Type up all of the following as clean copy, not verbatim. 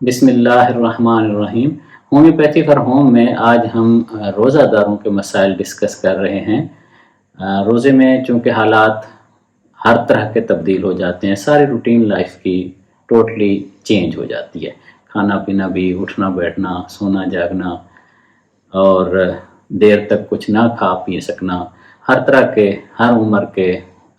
बिस्मिल्लाहिर्रहमानिर्रहीम। Homeopathy for home में आज हम रोज़ा दारों के मसाइल डिस्कस कर रहे हैं। रोज़े में चूँकि हालात हर तरह के तब्दील हो जाते हैं, सारी रूटीन लाइफ की टोटली चेंज हो जाती है। खाना पीना भी, उठना बैठना, सोना जागना और देर तक कुछ ना खा पी सकना, हर तरह के हर उम्र के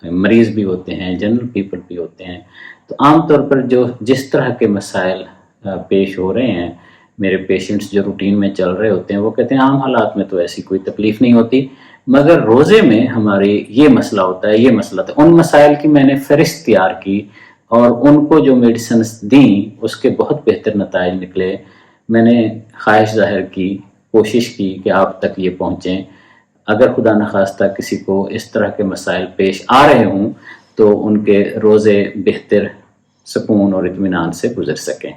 मरीज़ भी होते हैं, जनरल पीपल भी होते हैं। तो आम तौर पर जिस तरह के मसाइल पेश हो रहे हैं, मेरे पेशेंट्स जो रूटीन में चल रहे होते हैं वो कहते हैं आम हालात में तो ऐसी कोई तकलीफ़ नहीं होती, मगर रोज़े में हमारी ये मसला होता है, ये मसला था। उन मसाइल की मैंने फ़हरिस्त तैयार की और उनको जो मेडिसिन्स दी उसके बहुत बेहतर नताइज निकले। मैंने ख्वाहिश ज़ाहिर की, कोशिश की कि आप तक ये पहुँचें। अगर खुदा न खास्ता किसी को इस तरह के मसाइल पेश आ रहे हों तो उनके रोज़े बेहतर सुकून और इत्मीनान से गुजर सकें।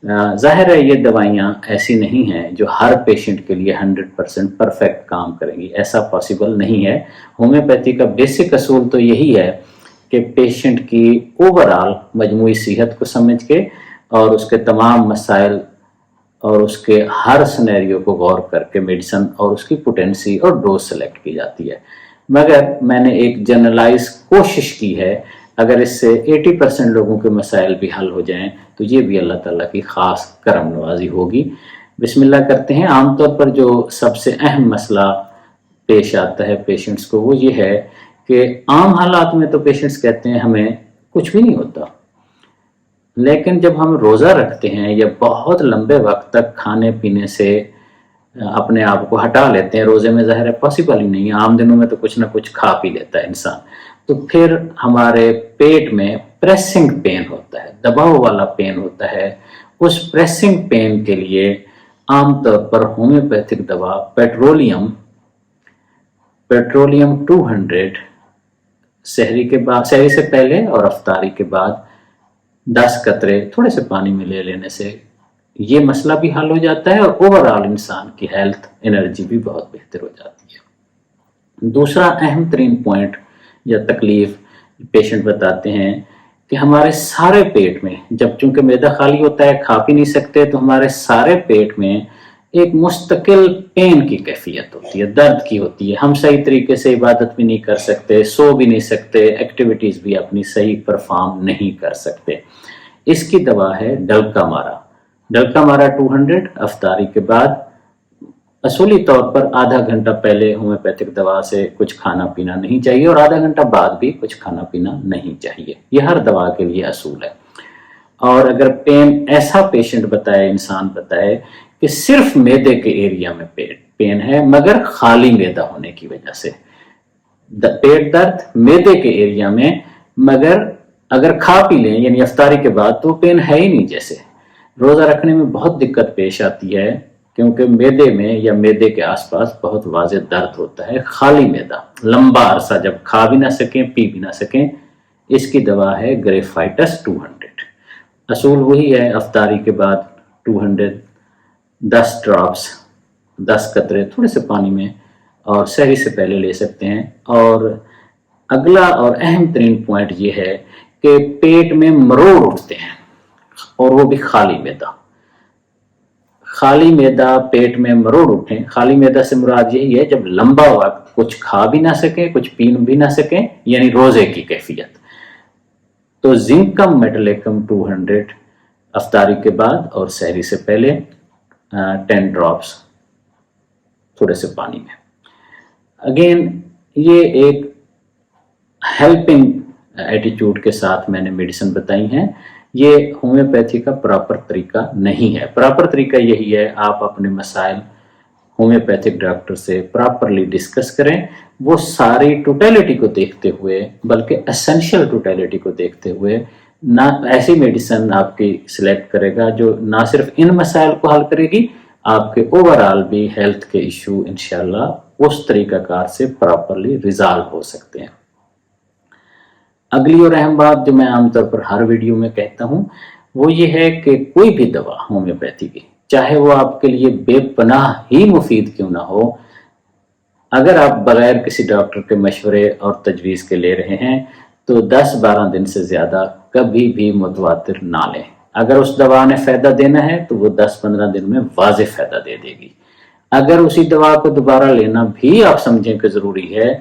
ज़ाहिर है ये दवाइयाँ ऐसी नहीं हैं जो हर पेशेंट के लिए 100% परफेक्ट काम करेंगी, ऐसा पॉसिबल नहीं है। होम्योपैथी का बेसिक असूल तो यही है कि पेशेंट की ओवरऑल मजमूई सेहत को समझ के और उसके तमाम मसाइल और उसके हर सिनेरियो को गौर करके मेडिसिन और उसकी पोटेंसी और डोज सेलेक्ट की जाती है। मगर मैंने एक जनरलाइज कोशिश की है, अगर इससे 80% लोगों के मसाइल भी हल हो जाएं तो ये भी अल्लाह ताला की ख़ास करम नवाजी होगी। बिस्मिल्लाह करते हैं। आमतौर पर जो सबसे अहम मसला पेश आता है पेशेंट्स को वो ये है कि आम हालात में तो पेशेंट्स कहते हैं हमें कुछ भी नहीं होता, लेकिन जब हम रोज़ा रखते हैं या बहुत लंबे वक्त तक खाने पीने से अपने आप को हटा लेते हैं, रोज़े में ज़ाहिर है पॉसिबल ही नहीं है, आम दिनों में तो कुछ ना कुछ खा पी लेता है इंसान, तो फिर हमारे पेट में प्रेसिंग पेन होता है, दबाव वाला पेन होता है। उस प्रेसिंग पेन के लिए आमतौर पर होम्योपैथिक दवा पेट्रोलियम 200 सहरी से पहले और अफ्तारी के बाद 10 कतरे थोड़े से पानी में ले लेने से ये मसला भी हल हो जाता है और ओवरऑल इंसान की हेल्थ एनर्जी भी बहुत बेहतर हो जाती है। दूसरा अहम तरीन पॉइंट या तकलीफ पेशेंट बताते हैं कि हमारे सारे पेट में, जब चूंकि मैदा खाली होता है, खा पी नहीं सकते, तो हमारे सारे पेट में एक मुस्तकिल पेन की कैफियत होती है, दर्द की होती है। हम सही तरीके से इबादत भी नहीं कर सकते, सो भी नहीं सकते, एक्टिविटीज़ भी अपनी सही परफॉर्म नहीं कर सकते। इसकी दवा है डल्का मारा 200 अफ्तारी के बाद। असूली तौर पर आधा घंटा पहले होम्योपैथिक दवा से कुछ खाना पीना नहीं चाहिए और आधा घंटा बाद भी कुछ खाना पीना नहीं चाहिए। यह हर दवा के लिए असूल है। और अगर पेन ऐसा पेशेंट बताए, इंसान बताए कि सिर्फ मैदे के एरिया में पेन है मगर खाली मैदा होने की वजह से, पेट दर्द मैदे के एरिया में, मगर अगर खा पी लें यानी अफ्तारी के बाद तो पेन है ही नहीं। जैसे रोज़ा रखने में बहुत दिक्कत पेश आती है क्योंकि मैदे में या मैदे के आसपास बहुत वाज़ेह दर्द होता है। खाली मैदा लंबा अरसा जब खा भी ना सकें, पी भी ना सकें, इसकी दवा है ग्रेफाइटस 200। असूल वही है, अफ्तारी के बाद 200 10 ड्रॉप्स 10 कतरे थोड़े से पानी में और सहरी से पहले ले सकते हैं। और अगला और अहम तरीन पॉइंट ये है कि पेट में मरोड़ उठते हैं और वो भी खाली मैदा पेट में मरोड़ उठे। खाली मैदा से मुराद यही है जब लंबा वक्त कुछ खा भी ना सके, कुछ पी भी ना सके, यानी रोजे की कैफियत। तो जिंकम मेटलेकम 200 अफ्तारी के बाद और सहरी से पहले 10 ड्रॉप्स थोड़े से पानी में। अगेन ये एक हेल्पिंग एटीट्यूड के साथ मैंने मेडिसिन बताई हैं। ये होम्योपैथी का प्रॉपर तरीका नहीं है। प्रॉपर तरीका यही है, आप अपने मसाइल होम्योपैथिक डॉक्टर से प्रॉपरली डिस्कस करें, वो सारी टोटलिटी को देखते हुए, बल्कि एसेंशियल टोटलिटी को देखते हुए ना ऐसी मेडिसिन आपकी सिलेक्ट करेगा जो ना सिर्फ इन मसाइल को हल करेगी, आपके ओवरऑल भी हेल्थ के इशू इंशाल्लाह उस तरीकाकार से प्रॉपरली रिजॉल्व हो सकते हैं। अगली और अहम बात जो मैं आमतौर पर हर वीडियो में कहता हूं वो ये है कि कोई भी दवा होम्योपैथी की, चाहे वो आपके लिए बेपनाह ही मुफीद क्यों ना हो, अगर आप बगैर किसी डॉक्टर के मशवरे और तजवीज़ के ले रहे हैं तो 10-12 दिन से ज़्यादा कभी भी मुतवातिर ना लें। اگر اس دوا نے فائدہ دینا ہے تو وہ 10-15 دن میں واضح فائدہ دے دے گی. اگر اسی دوا کو دوبارہ لینا بھی آپ سمجھیں کہ ضروری ہے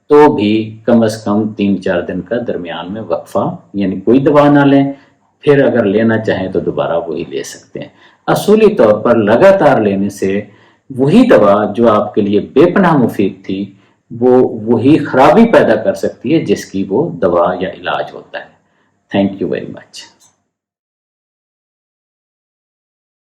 تو بھی کم از کم 3-4 دن کا درمیان میں وقفہ، یعنی کوئی دوا نہ لیں، پھر اگر لینا چاہیں تو دوبارہ وہی لے سکتے ہیں. اصولی طور پر لگاتار لینے سے وہی دوا جو آپ کے لیے بے پناہ مفید تھی وہ وہی خرابی پیدا کر سکتی ہے جس کی وہ دوا یا علاج ہوتا ہے. Thank you very much.